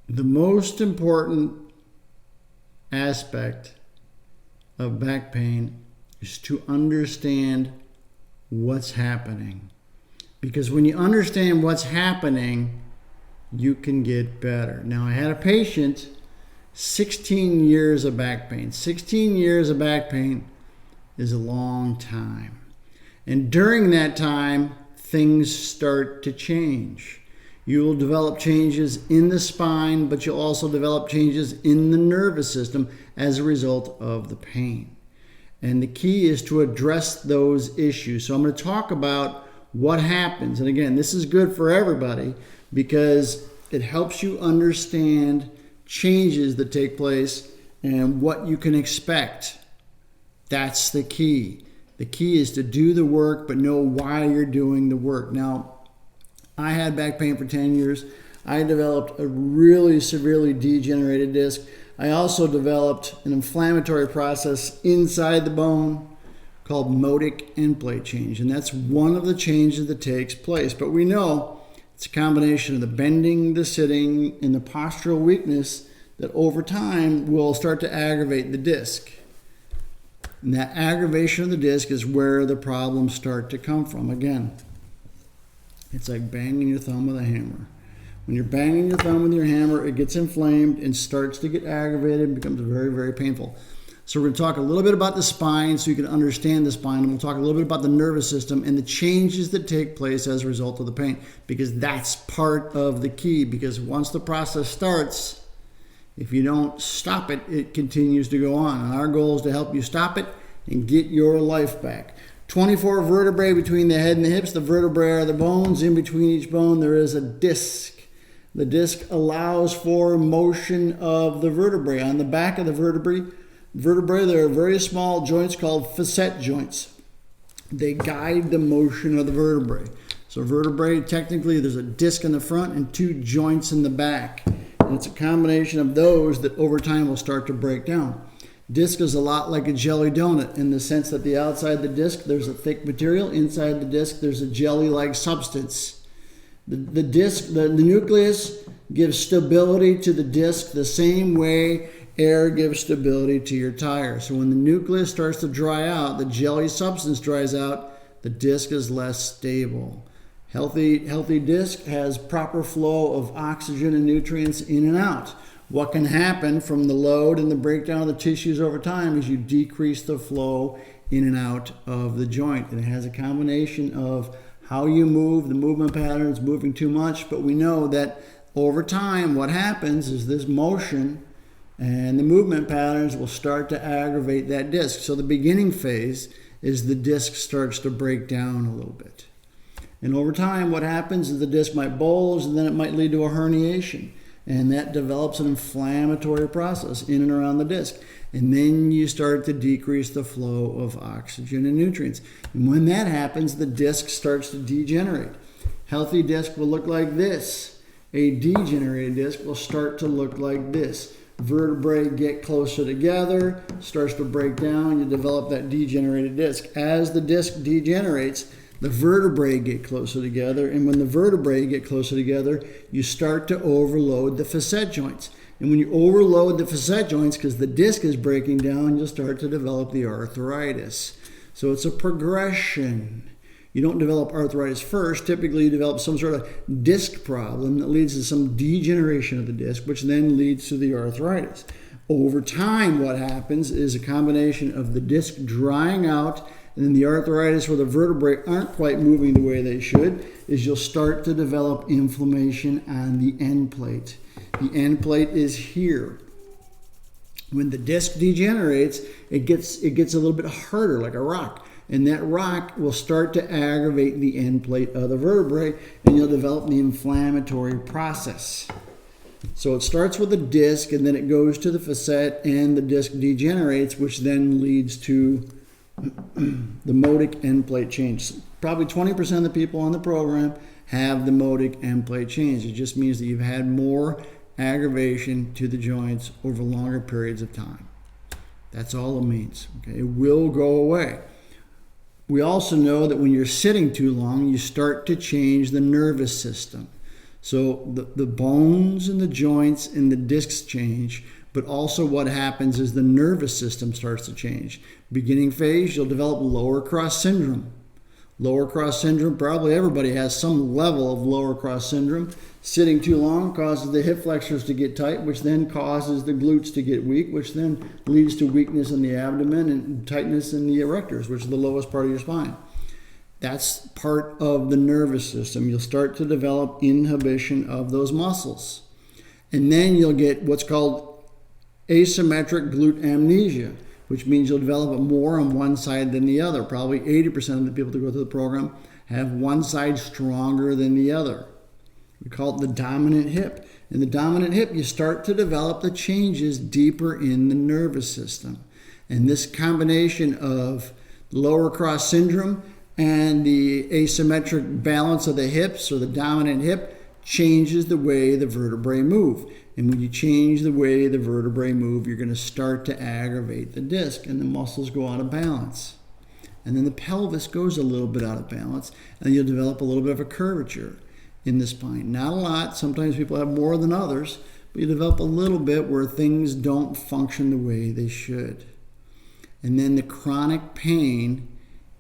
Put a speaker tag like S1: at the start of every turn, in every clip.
S1: The most important aspect of back pain is to understand what's happening. Because when you understand what's happening, you can get better. Now, I had a patient, 16 years of back pain. 16 years of back pain is a long time. And during that time, things start to change. You will develop changes in the spine, but you'll also develop changes in the nervous system as a result of the pain. And the key is to address those issues. So I'm going to talk about what happens. And again, this is good for everybody because it helps you understand changes that take place and what you can expect. That's the key. The key is to do the work, but know why you're doing the work. Now, I had back pain for 10 years. I developed a really severely degenerated disc. I also developed an inflammatory process inside the bone called modic end plate change. And that's one of the changes that takes place. But we know it's a combination of the bending, the sitting, and the postural weakness that over time will start to aggravate the disc. And that aggravation of the disc is where the problems start to come from. Again, it's like banging your thumb with a hammer. When you're banging your thumb with your hammer, it gets inflamed and starts to get aggravated and becomes very, very painful. So we're going to talk a little bit about the spine so you can understand the spine. And we'll talk a little bit about the nervous system and the changes that take place as a result of the pain. Because that's part of the key. Because once the process starts, if you don't stop it, it continues to go on. And our goal is to help you stop it and get your life back. 24 vertebrae between the head and the hips. The vertebrae are the bones. In between each bone, there is a disc. The disc allows for motion of the vertebrae. On the back of the vertebrae, there are very small joints called facet joints. They guide the motion of the vertebrae. So vertebrae, technically, there's a disc in the front and two joints in the back. And it's a combination of those that over time will start to break down. Disc is a lot like a jelly donut in the sense that the outside the disc, there's a thick material. Inside the disc, there's a jelly-like substance. The disc, the nucleus gives stability to the disc the same way air gives stability to your tire. So when the nucleus starts to dry out, the jelly substance dries out, the disc is less stable. Healthy disc has proper flow of oxygen and nutrients in and out. What can happen from the load and the breakdown of the tissues over time is you decrease the flow in and out of the joint. And it has a combination of how you move, the movement patterns, moving too much. But we know that over time, what happens is this motion and the movement patterns will start to aggravate that disc. So the beginning phase is the disc starts to break down a little bit. And over time, what happens is the disc might bulge and then it might lead to a herniation. And that develops an inflammatory process in and around the disc. And then you start to decrease the flow of oxygen and nutrients. And when that happens, the disc starts to degenerate. Healthy disc will look like this. A degenerated disc will start to look like this. Vertebrae get closer together, starts to break down, you develop that degenerated disc. As the disc degenerates, the vertebrae get closer together, and when the vertebrae get closer together, you start to overload the facet joints. And when you overload the facet joints, because the disc is breaking down, you'll start to develop the arthritis. So it's a progression. You don't develop arthritis first. Typically, you develop some sort of disc problem that leads to some degeneration of the disc, which then leads to the arthritis. Over time, what happens is a combination of the disc drying out and then the arthritis where the vertebrae aren't quite moving the way they should, is you'll start to develop inflammation on the end plate. The end plate is here. When the disc degenerates, it gets a little bit harder, like a rock. And that rock will start to aggravate the end plate of the vertebrae, and you'll develop the inflammatory process. So it starts with the disc, and then it goes to the facet, and the disc degenerates, which then leads to the modic end plate change. Probably 20% of the people on the program have the modic end plate change. It just means that you've had more aggravation to the joints over longer periods of time. That's all it means. Okay? It will go away. We also know that when you're sitting too long, you start to change the nervous system. So the bones and the joints and the discs change, but also what happens is the nervous system starts to change. Beginning phase, you'll develop lower cross syndrome. Lower cross syndrome, probably everybody has some level of lower cross syndrome. Sitting too long causes the hip flexors to get tight, which then causes the glutes to get weak, which then leads to weakness in the abdomen and tightness in the erectors, which is the lowest part of your spine. That's part of the nervous system. You'll start to develop inhibition of those muscles. And then you'll get what's called asymmetric glute amnesia, which means you'll develop it more on one side than the other. Probably 80% of the people that go through the program have one side stronger than the other. We call it the dominant hip. In the dominant hip, you start to develop the changes deeper in the nervous system. And this combination of lower cross syndrome and the asymmetric balance of the hips, or the dominant hip, changes the way the vertebrae move. And when you change the way the vertebrae move, you're going to start to aggravate the disc, and the muscles go out of balance. And then the pelvis goes a little bit out of balance, and you'll develop a little bit of a curvature in the spine. Not a lot. Sometimes people have more than others, but you develop a little bit where things don't function the way they should. And then the chronic pain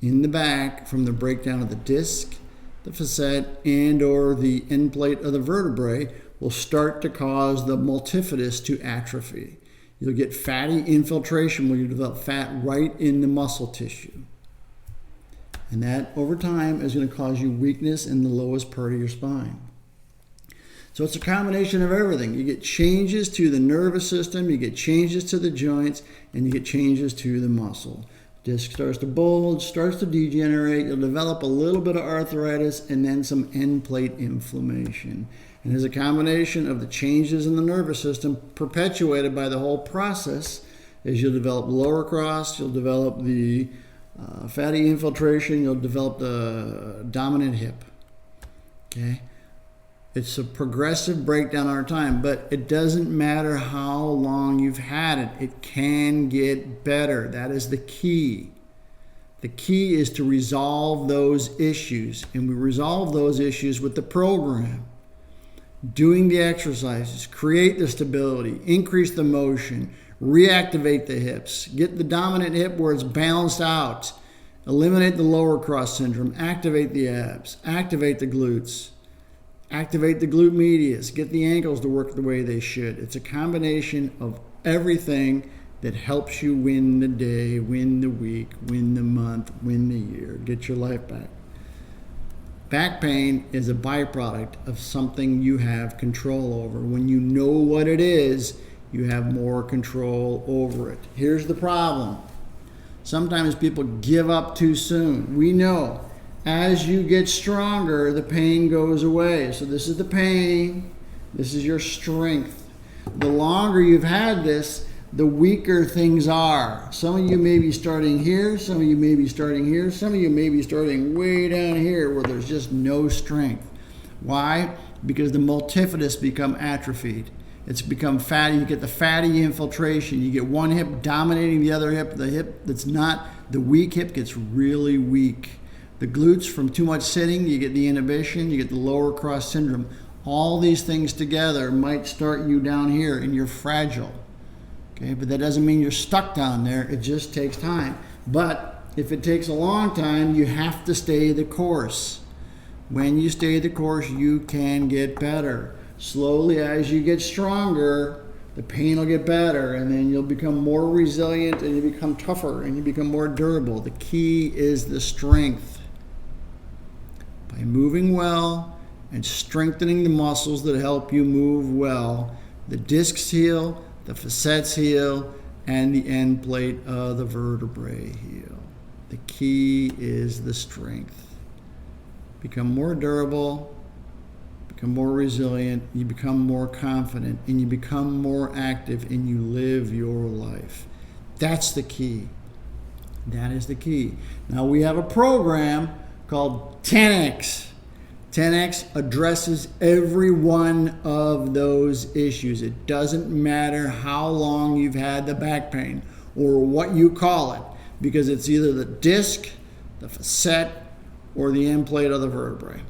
S1: in the back from the breakdown of the disc, the facet, and or the end plate of the vertebrae will start to cause the multifidus to atrophy. You'll get fatty infiltration where you develop fat right in the muscle tissue. And that, over time, is going to cause you weakness in the lowest part of your spine. So it's a combination of everything. You get changes to the nervous system, you get changes to the joints, and you get changes to the muscle. Disc starts to bulge, starts to degenerate. You'll develop a little bit of arthritis and then some end plate inflammation. And as a combination of the changes in the nervous system perpetuated by the whole process, as you'll develop lower cross, you'll develop the fatty infiltration, you'll develop the dominant hip. Okay? It's a progressive breakdown over time, but it doesn't matter how long you've had it. It can get better. That is the key. The key is to resolve those issues, and we resolve those issues with the program. Doing the exercises, create the stability, increase the motion, reactivate the hips, get the dominant hip where it's balanced out, eliminate the lower cross syndrome, activate the abs, activate the glutes, activate the glute medius, get the ankles to work the way they should. It's a combination of everything that helps you win the day, win the week, win the month, win the year, get your life back. Back pain is a byproduct of something you have control over. When you know what it is, you have more control over it. Here's the problem. Sometimes people give up too soon. We know as you get stronger, the pain goes away. So this is the pain. This is your strength. The longer you've had this, the weaker things are. Some of you may be starting here. Some of you may be starting here. Some of you may be starting way down here where there's just no strength. Why? Because the multifidus become atrophied. It's become fatty. You get the fatty infiltration. You get one hip dominating the other hip. The hip that's not the weak hip gets really weak. The glutes, from too much sitting, you get the inhibition, you get the lower cross syndrome. All these things together might start you down here and you're fragile. Okay, but that doesn't mean you're stuck down there. It just takes time. But if it takes a long time, you have to stay the course. When you stay the course, you can get better. Slowly, as you get stronger, the pain will get better, and then you'll become more resilient, and you become tougher, and you become more durable. The key is the strength. By moving well and strengthening the muscles that help you move well, the discs heal, the facets heal, and the end plate of the vertebrae heal. The key is the strength. Become more durable, become more resilient, you become more confident, and you become more active, and you live your life. That's the key. That is the key. Now we have a program called 10X. 10X addresses every one of those issues. It doesn't matter how long you've had the back pain or what you call it, because it's either the disc, the facet, or the end plate of the vertebrae.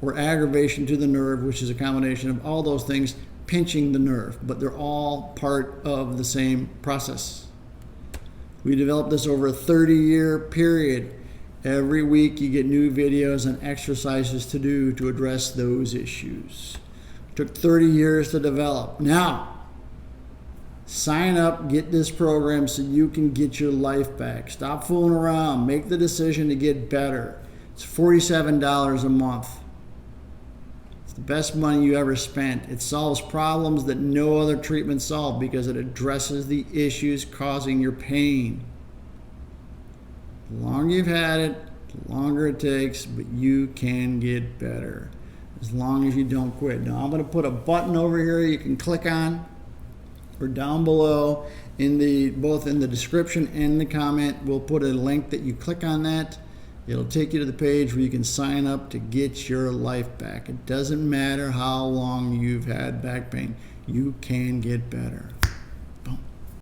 S1: or aggravation to the nerve, which is a combination of all those things pinching the nerve, but they're all part of the same process. We developed this over a 30-year period. Every week you get new videos and exercises to do to address those issues. It took 30 years to develop. Now, sign up, get this program so you can get your life back. Stop fooling around. Make the decision to get better. It's $47 a month. It's the best money you ever spent. It solves problems that no other treatment solves because it addresses the issues causing your pain. The longer you've had it, the longer it takes, but you can get better as long as you don't quit. Now, I'm going to put a button over here you can click on, or down below both in the description and the comment. We'll put a link that you click on that. It'll take you to the page where you can sign up to get your life back. It doesn't matter how long you've had back pain. You can get better.